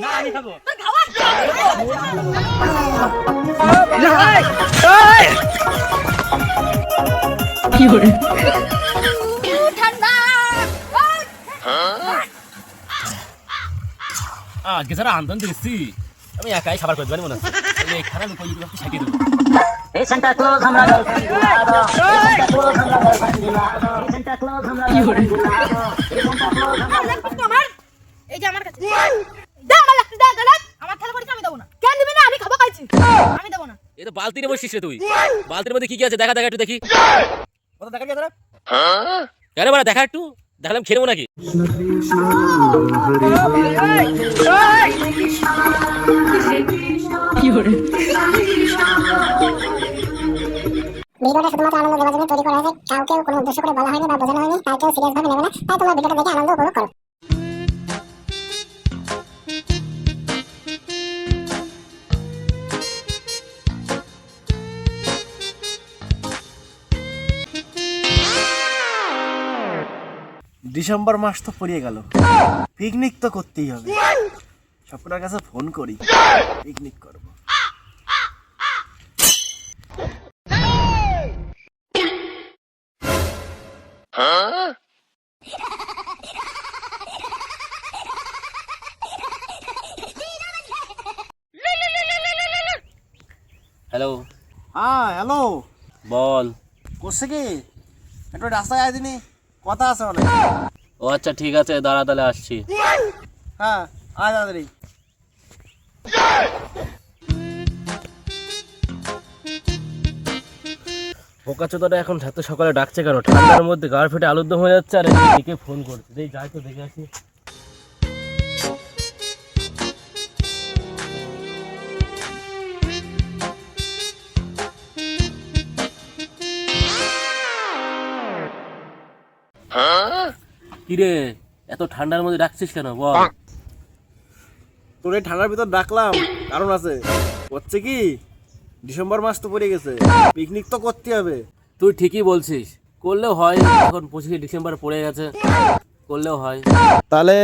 না আমি খাবো। কি করে আজকে যারা আন্দোলন দেখছি আমি একাই খাবার করতে পারি মনে হচ্ছে এই খারাপ কই একটু শেখে দেবো। এই সেন্টা ক্লোজ আমরা সেন্টা ক্লোজ আমরা কি করে এই যে আমার কাছে দে আমার লাগতে দে গলাত আমার থালা পড়ছে আমি দেব না কেন দিবি না আমি খাবো খাইছি আমি দেব না এই তো বালতিতে বসছিস রে তুই বালতির মধ্যে কি কি আছে দেখা দেখা একটু দেখি কত দেখা গেছে রে কেন বড় দেখা একটু দেখালাম খেয়ে নেবো নাকি কি করে ভিডিওটা শুধুমাত্র আনন্দ দেওয়ার জন্য তৈরি করা হয়েছে কাউকে কোনো উদ্দেশ্য করে বলা হয়নি বা বোঝানো হয়নি তাই কেউ সিরিয়াস ভাবে নেবে না তাই তোমরা ভিডিওটা দেখে আনন্দ উপভোগ করো ডিসেম্বর মাস তো পড়িয়ে গেল পিকনিক তো করতেই হবে সবটার কাছে ফোন করি পিকনিক করব হ্যালো হ্যাঁ হ্যালো বল করছে কি একটু রাস্তায় আয় দিনি কথা আছে অনেক ও আচ্ছা ঠিক আছে দাঁড়া তাহলে আসছি হ্যাঁ আয় তাড়াতাড়ি পোকাচোদাটা এখন এত সকালে ডাকছে কেন ঠান্ডার মধ্যে গাড় ফেটে আলুর হয়ে যাচ্ছে আর এদিকে ফোন করছে এই যাই তো দেখে আসি কিরে এত ঠান্ডার মধ্যে ডাকছিস কেন বল তোর এই ঠান্ডার ভিতর ডাকলাম কারণ আছে হচ্ছে কি ডিসেম্বর মাস তো পড়ে গেছে পিকনিক তো করতে হবে তুই ঠিকই বলছিস করলেও হয় এখন 25 ডিসেম্বর পড়ে গেছে করলেও হয় তাহলে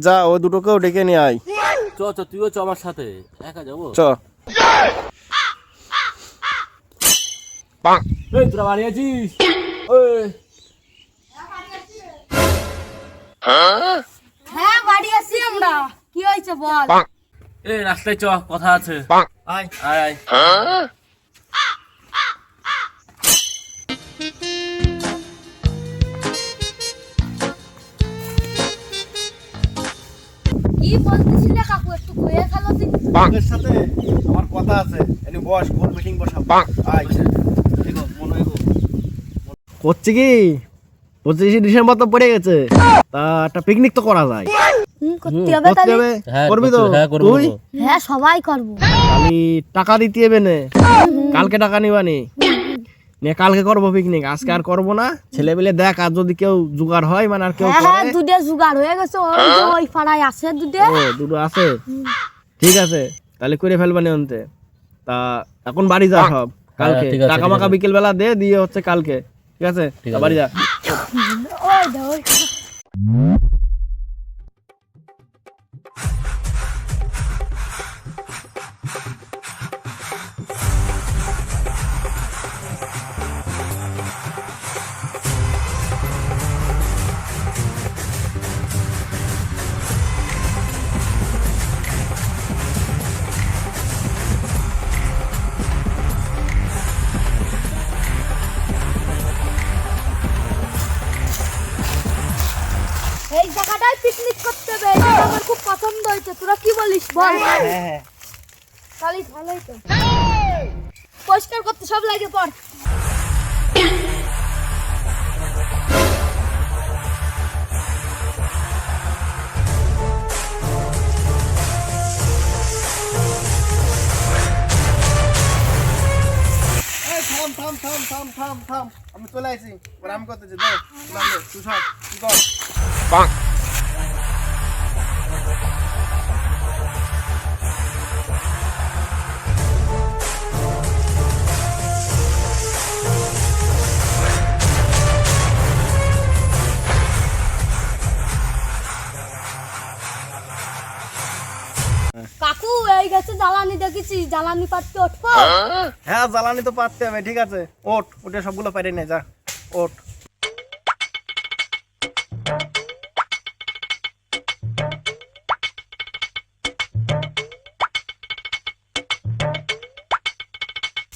যা ও দুটোকেও ডেকে নিয়ে আয় চ চ তুইও চ আমার সাথে একা যাবো চ এই তোরা বাড়ি আছিস ওই হ্যাঁ বাড়ি আসি আমরা কি হইছে বল এই রাস্তায় চ কথা আছে আয় আয় আয় কি বলতেছিলে কাকু একটু কইয়া খেলো তুই তোর সাথে আমার কথা আছে এনি বস কোন মিটিং বসাবো আয় এগো মনে এগো হচ্ছে কি 25 ডিসেম্বর তো পড়ে গেছে তা একটা পিকনিক তো করা যায় করতে হবে করতে তাহলে হবে হ্যাঁ, করবি তো হ্যাঁ, করবো, তুই করবো। হ্যাঁ সবাই করব খালি টাকা দিতে হবে না কালকে টাকা নিবানি নে কালকে করবো পিকনিক আজকে আর করবো না ছেলে পেলে দেখ আর যদি কেউ জোগাড় হয় মানে আর কেউ হ্যাঁ করে হ্যাঁ দুধে জুগাড় হয়ে গেছে ওই যে ওই পাড়ায় আছে দুধে ও দুটো আছে ঠিক আছে তাহলে করে ফেলবানি অন্তে তা এখন বাড়ি যা সব কালকে ঠিক আছে, টাকা ঠিক মাকা আছে। বিকেল বেলা দে দিয়ে হচ্ছে কালকে ঠিক আছে ঠিক তা আছে। বাড়ি যা ওই দে ওই এই জায়গাটায় পিকনিক করতে হবে এটা আমার খুব পছন্দ হয়েছে তোরা কি বলিস বল তাহলে ভালোই তো পরিষ্কার করতে সব লাগে পর এই থাম থাম থাম থাম থাম থাম আমি চলে আইছি পরে আমি করতেছি দে তুই সব তুই কর কাকু এই গাছে জ্বালানি দেখেছি, জ্বালানি পাততে উঠবো? হ্যাঁ জ্বালানি তো পারতে হবে, ঠিক আছে ওঠ, উঠে সবগুলো পাইরে নে, যা ওঠ।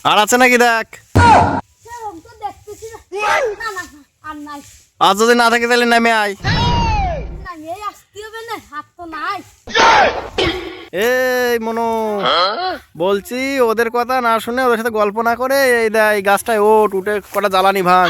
আর আছে নাকি দেখ, সেরকম তো দেখতেছি না। না না না, আর নাই। আর যদি না থাকে তাহলে নেমে আয়। না এই আসতে হবে না, হাত তো নাই। এই মনু, বলছি ওদের কথা না শুনে ওদের সাথে গল্প না করে এই দেখ এই গাছটায় ওঠ, উঠে কটা জ্বালানি ভাঙ।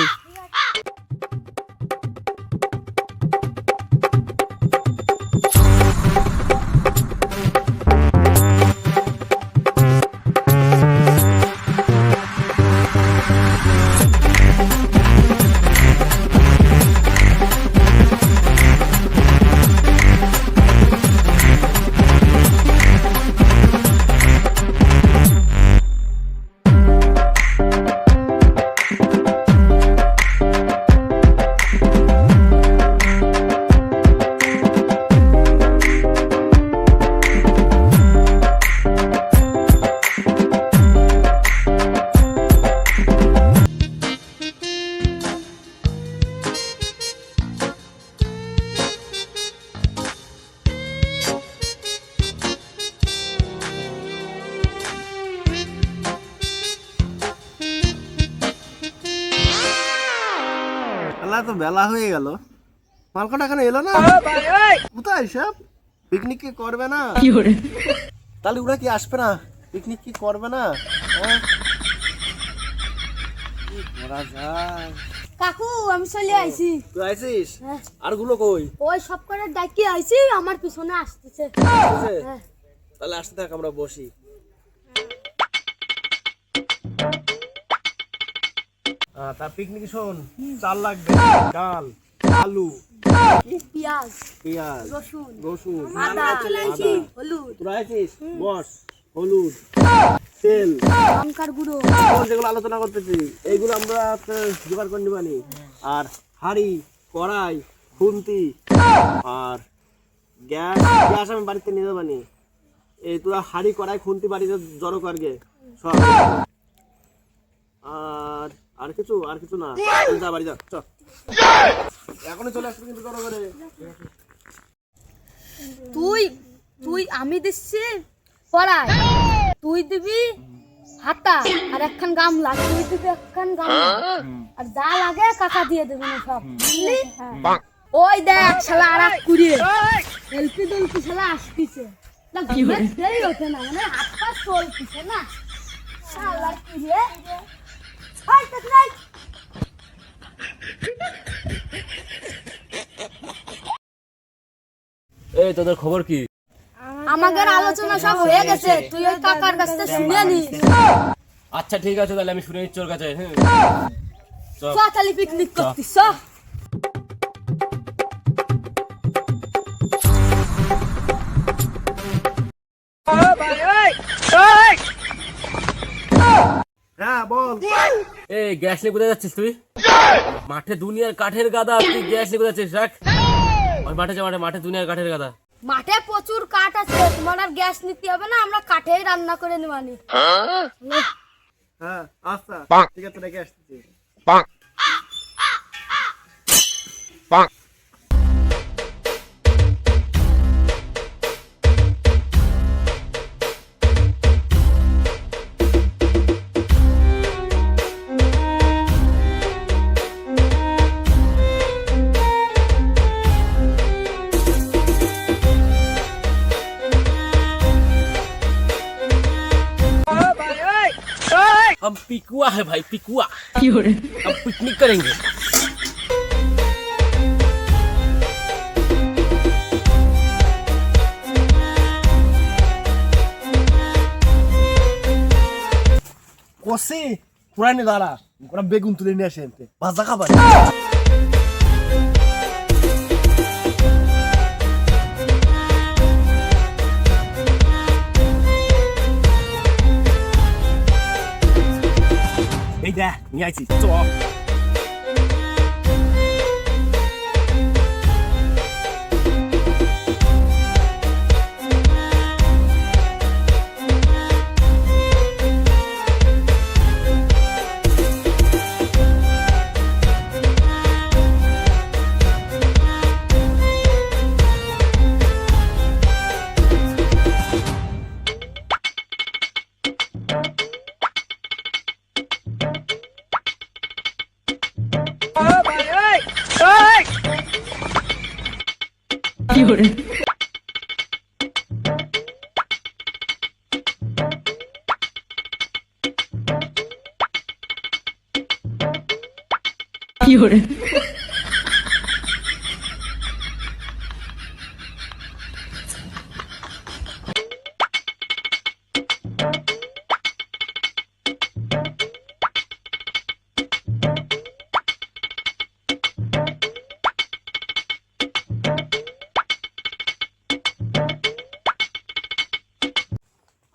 আল্লাহ, তো বেলা হয়ে গেল, মালকটা এখনো এলো না। কোথায় সব? পিকনিক কি করবে না? তাহলে ওরা কি আসবে না? পিকনিক কি করবে না? হ্যাঁ? কি করা যায়? কাকু আমি চলে আইছি। তুই আইছিস? হ্যাঁ। আর গুলো কই? ওই সব করে ডাকি আইছি, আমার পিছনে আসতেছে। আসছে? হ্যাঁ। তাহলে আসতে থাক, আমরা বসি। তার পিকনিক শোন, চাল লাগবে, ডাল, আলু, পেঁয়াজ, পেঁয়াজ, রসুন, রসুন, আদা, হলুদ, তোরা আছিস? বস, হলুদ, তেল, লঙ্কার গুঁড়ো, এখন যেগুলো আলোচনা করতেছি এইগুলো আমরা জোগাড় করে নিবানি। আর হাঁড়ি, কড়াই, খুন্তি আর গ্যাস, গ্যাস আমি বাড়িতে নিয়ে যাবানি। এই তোরা হাঁড়ি, কড়াই, খুন্তি বাড়িতে জড়ো করগে সব। আর আর কিছু না, যা বাড়ি যা, চল এখনই চলে আসবে কিন্তু জড়ো করে। তুই আমি দিচ্ছি কড়াই, তুই দিবি হাতা আর একখান গামলা, তুই দিবি একখান গামলা, আর যা লাগে কাকা দিয়ে দেবে না সব, বুঝলি? হ্যাঁ। ওই দেখ শালা আর এক কুড়িয়ে এলপি দলপি শালা আসতিছে না, ঘুমাতেই ওঠে না, মানে হাত পা চলতিছে না শালা কুড়িয়ে। হাই তাকলাই এই তোদের খবর কি? আমাদের আলোচনা সব হয়ে গেছে, তুই ওই কাকার কাছ থেকে শুনে নিস। আচ্ছা ঠিক আছে, তাহলে আমি শুনে নিচ্ছি ওর কাছে। হ্যাঁ চ তাহলে পিকনিক করতিস। হ্যাঁ বল। এই গ্যাস নিয়ে কোথায় যাচ্ছিস তুই? মাঠে দুনিয়ার কাঠের গাদা, তুই গ্যাস নিয়ে কোথায় যাচ্ছিস? রাখ ওই মাঠে যা, মাঠে দুনিয়ার কাঠের গাদা। মাঠে প্রচুর কাঠ আছে, তোমার আর গ্যাস নিতে হবে না, আমরা কাঠেই রান্না করে নেবানি। হ্যাঁ আচ্ছা ঠিক আছে, রেখে আসতেছি। अब पिकुआ है भाई, पिकुआ। अब पिकनिक करेंगे। কষি পুরানি দাঁড়া, ওরা বেগুন তুলে নিয়ে আসে, ভাজা খাবার। এই দেখ নিয়ে আইছি, চ। 有人，有人，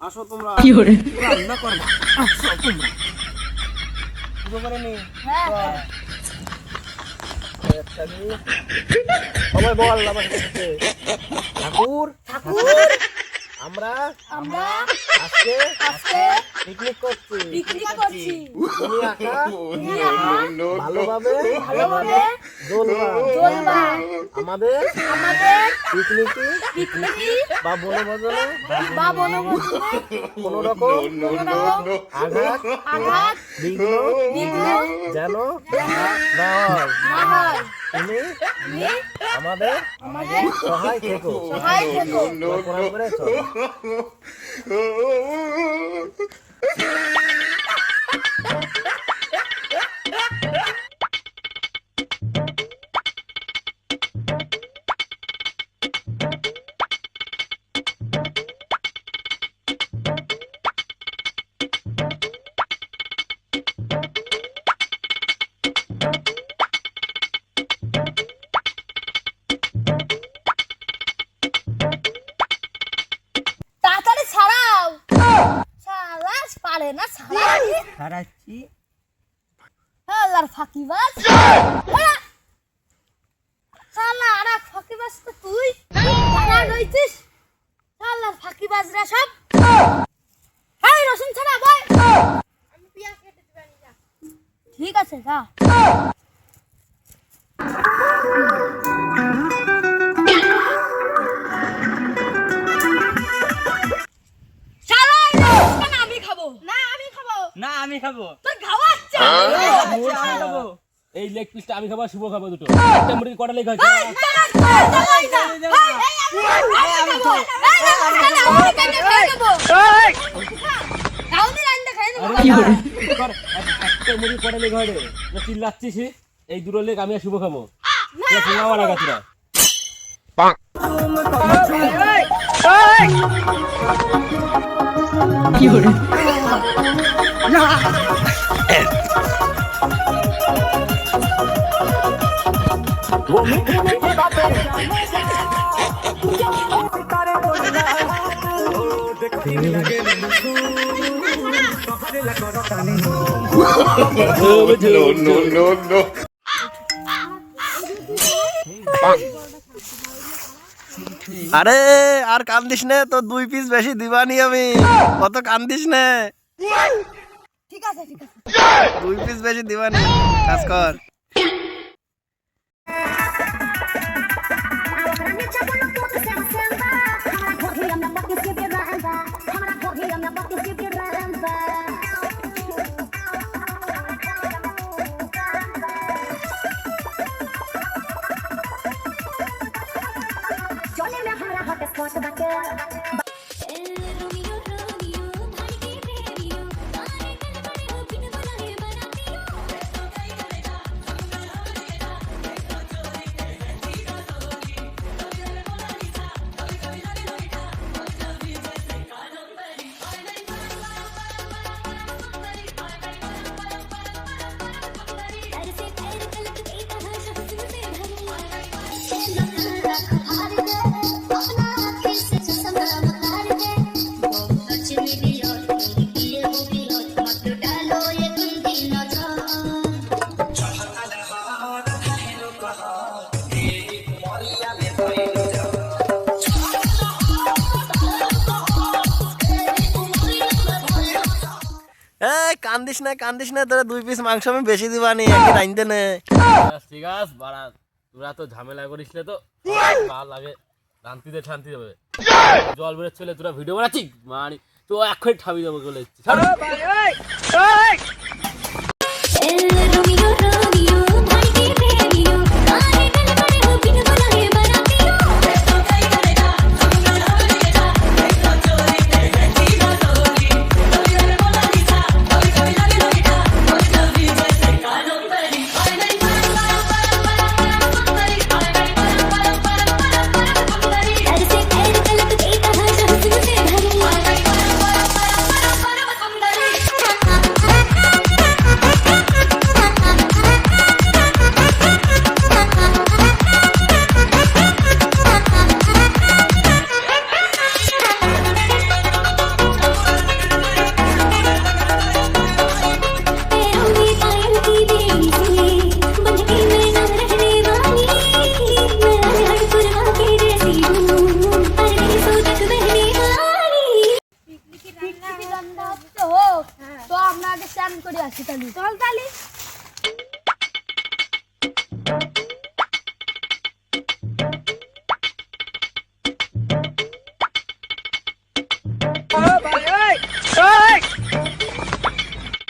আসো তোমরা, 有人， রান্না করবা। আসো তোমরা, শুরু করে নি। সবাই বল আমার সাথে, ঠাকুর ঠাকুর আমরা আমরা আজকে আজকে পিকনিক করছি। পিকনিক করছি। তুমি একা তুমি একা ভালোভাবে ভালোভাবে জ্বলবা। আমাদের পিকনিকে পিকনিকে বা বনভোজনে বা বনভোজনে কোনো রকম আঘাত আঘাত বিঘ্ন যেন না হয়। না হয়। তুমি তুমি আমাদের আমাদের সহায় থেকো। সহায় থেকো। প্রণাম করে চলো। তাড়াতাড়ি ছাড়াও। সালাস পারে না ছাড়াই। হারাচ্ছি আল্লাহর ফাঁকিবাজ। শালা আরে ফাঁকিবাজ তো তুই। তারা রইছিস। আল্লাহর ফাঁকিবাজরা সব। এই রসুন ছাড়া ভাই। আমি পেঁয়াজ কেটে দিবানি যা। ঠিক আছে যা। শালা এই রসুন আমি খাবো। না আমি খাবো। না আমি খাবো। তোর খাওয়াচ্ছে। আমি খাবো। এই লেগ পিসটা আমি খাবো, শুভ খাবো দুটো। একটা মুরগি কটা লেগ আছে?有人，একটা মুরগি কটা লেগ হয় রে? না চিল্লাচ্ছিস? এই দুটো লেগ আমি আর শুভ খাবো। আমার আগা তোরা 有人， আরে আর কান্দিস নে, তো 2 পিস বেশি দিবানি আমি। কত কান্দিস নে, ঠিক আছে ঠিক আছে 2 পিস বেশি দিবানি। কাজ কর। কান্দিস না তোরা 2 পিস মাংস আমি বেশি দিবানি, একই রাইন্দে নে। ঠিক আছে বাড়া, তোরা তো ঝামেলা করিস না তো। ভালো লাগে শান্তি দেবে। জল বেরোচ্ছে চলে, তোরা ভিডিও বানাচ্ছিস মানে তো এক্ষুনি ঠাবি দেবো বলে Romeo,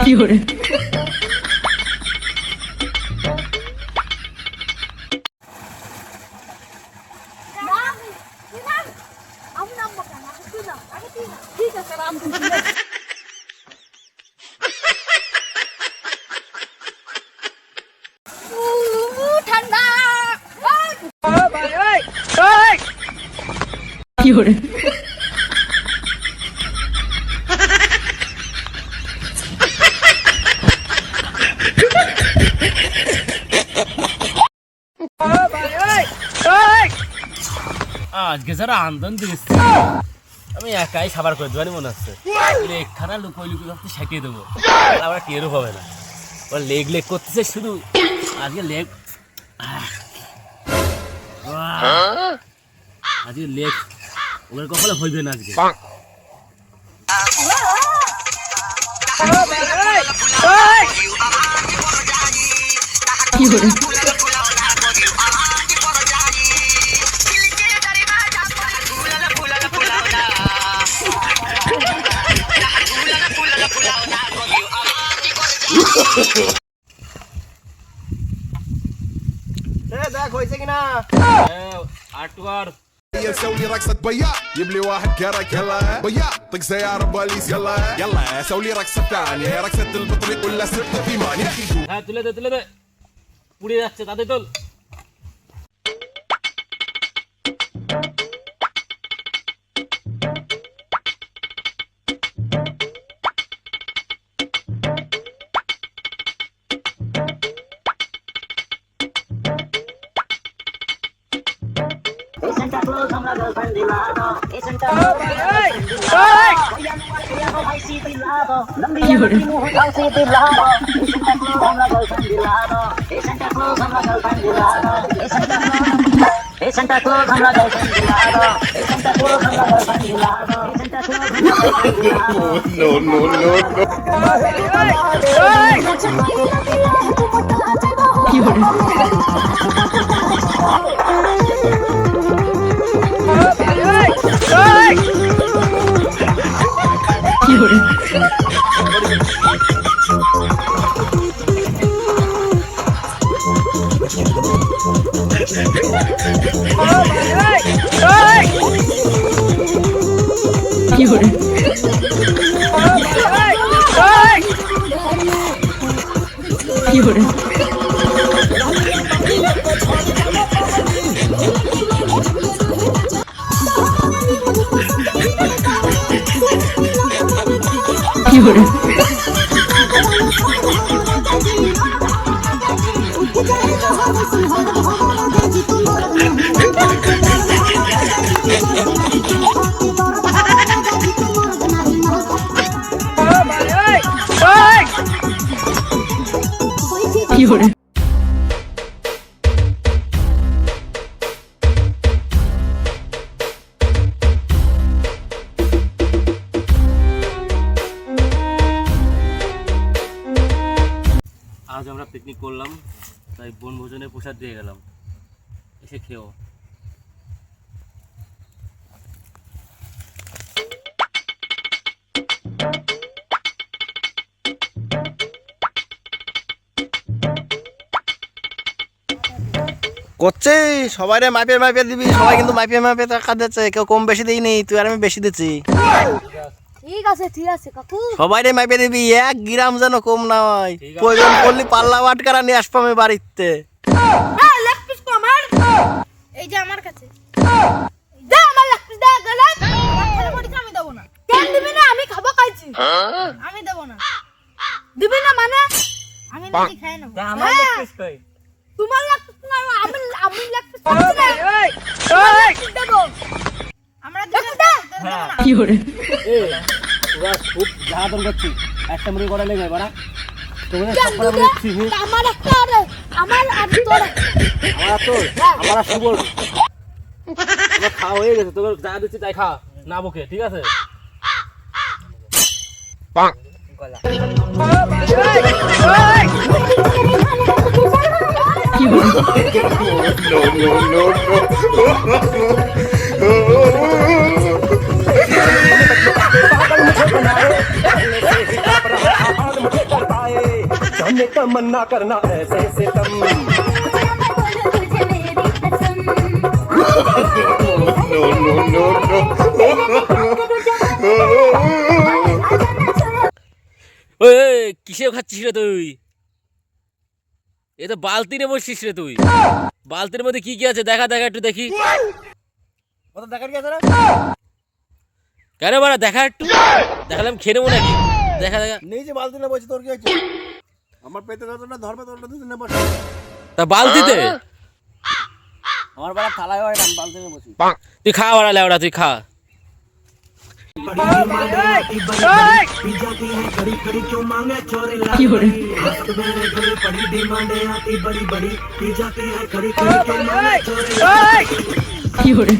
fiore, আমি নামবো কেন? আগে তুই নাম, আগে তুই নাম। ঠিক আছে, রাম তুই নাম। ঠান্ডা fiore, আজকে যারা আন্দোলন দিচ্ছে আমি একাই সাবার করে দেবানি মনে হচ্ছে লেগখানা লুকোই লুকোই ভাবতে সাইটিয়ে দেবো আবার টেরও হবে না ওরা লেগ লেগ করতেছে শুধু আজকে লেগ আজকে লেগ ওদের কখনো হইবে না আজকে fiore, দেখ হয়েছে কিনা আটবার سوي رقصة بيا جيب لي واحد كرك يلا بيا طق سيارة بوليس يلا يلا سوي رقصة ثانية رقصة البطريق ولا سرت في مانيا হ্যাঁ তুলে দে পুড়ে যাচ্ছে তাদের তোল ए सेंटा क्लॉज हमरा गर्लफ्रेंड दिला दो ए सेंटा क्लॉज भैया को भाई सी दिला दो लंबी लंबी मुंह उठाओ सी दिला दो ए सेंटा क्लॉज हमरा गर्लफ्रेंड दिला दो ए सेंटा क्लॉज हमरा गर्लफ्रेंड दिला दो ए सेंटा क्लॉज हमरा गर्लफ्रेंड दिला दो ए सेंटा क्लॉज हमरा गर्लफ्रेंड दिला दो ए सेंटा क्लॉज हमरा गर्लफ्रेंड दिला दो no no no fiore, fiore, fiore, fiore, fiore, fiore, আজ আমরা পিকনিক করলাম তাই বনভোজনের প্রসাদ দিয়ে গেলাম এসে খেও করছে সবাই রে মাইপে মাইপে দিবি সবাই কিন্তু মাইপে মাইপে টাকা দিচ্ছে কেউ কম বেশি দিইনি তুই আর আমি বেশি দিচ্ছি ঠিক আছে কাকু সবাই রে মাইপে দিবি 1 গ্রাম যেন কম না হয় প্রয়োজন পড়লে পাল্লা বাটকারা নিয়ে আসবো আমি বাড়িতে লেগ পিস তো আমার এই যে আমার কাছে দে আমার লেগ পিস দে গেলে আমার বড়ি আমি দেব না কেন দিবি না আমি খাবো খাইছি আমি দেব না দিবি না মানে আমি নিজে খাই নেব আমার লেগ পিস কই তোমার লেগ পিস না আমি লেগ পিস দেব আমরা দেব না fiore, তোরা খুব জ্বালাতন করছিস একটা মুড়ি করা লেগে বাড়া তোদের কেন সব করে দিবি? বলছিস আমার একটা আরে আমার আর তোর আমার তোর আমার আর সুবল আমার খাওয়া হয়ে গেছে তোকে যা দিচ্ছি তাই খা না বকে ঠিক আছে no no no तमन्ना करना ऐसे सितम ওই কিসে খাচ্ছিস রে তুই? এ তো বালতি রে বসছিস রে তুই। বালতির মধ্যে কি কি আছে দেখা দেখা একটু দেখি। কত দেখার কি আছে রে? কেন বাড়া দেখা একটু, দেখালাম খেয়ে নেবো নাকি? দেখা দেখা। নেই যে বালতি না বলছি তোর কি হয়েছে? আমার পেতে ধরতো না ধরবে তোর দুদিন না বসে। তা বালতিতে আমার বাড়া থালায় হয় না আমি বালতি নিয়ে বসি। তুই খা বাড়া লেওড়া, তুই খা। কি hore কি hore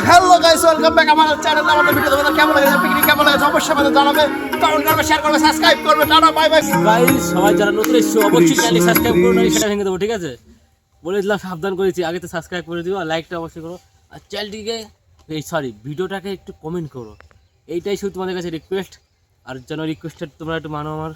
hello guys, welcome back আমার চ্যানেল। আমাদের ভিডিও তোমাদের কেমন লাগে, পিকনিক কেমন লাগে অবশ্যই আমাদের জানাবে। কমেন্ট করবে, শেয়ার করবে, সাবস্ক্রাইব করবে। Tata bye bye. গাইস সবাই যারা নতুন এসেছো অবশ্যই চ্যানেল সাবস্ক্রাইব করো, না সেটা ভেঙে দেবো, ঠিক আছে? বলে দিলাম, সাবধান করেছি, আগে তো সাবস্ক্রাইব করে দিও আর লাইকটা অবশ্যই করো। আর চ্যানেলটিকে ভিডিওটাকে একটু কমেন্ট করো। এইটাই শুধু তোমাদের কাছে রিকোয়েস্ট। আর যেন রিকোয়েস্টেড তোমরা একটু মানো আমার।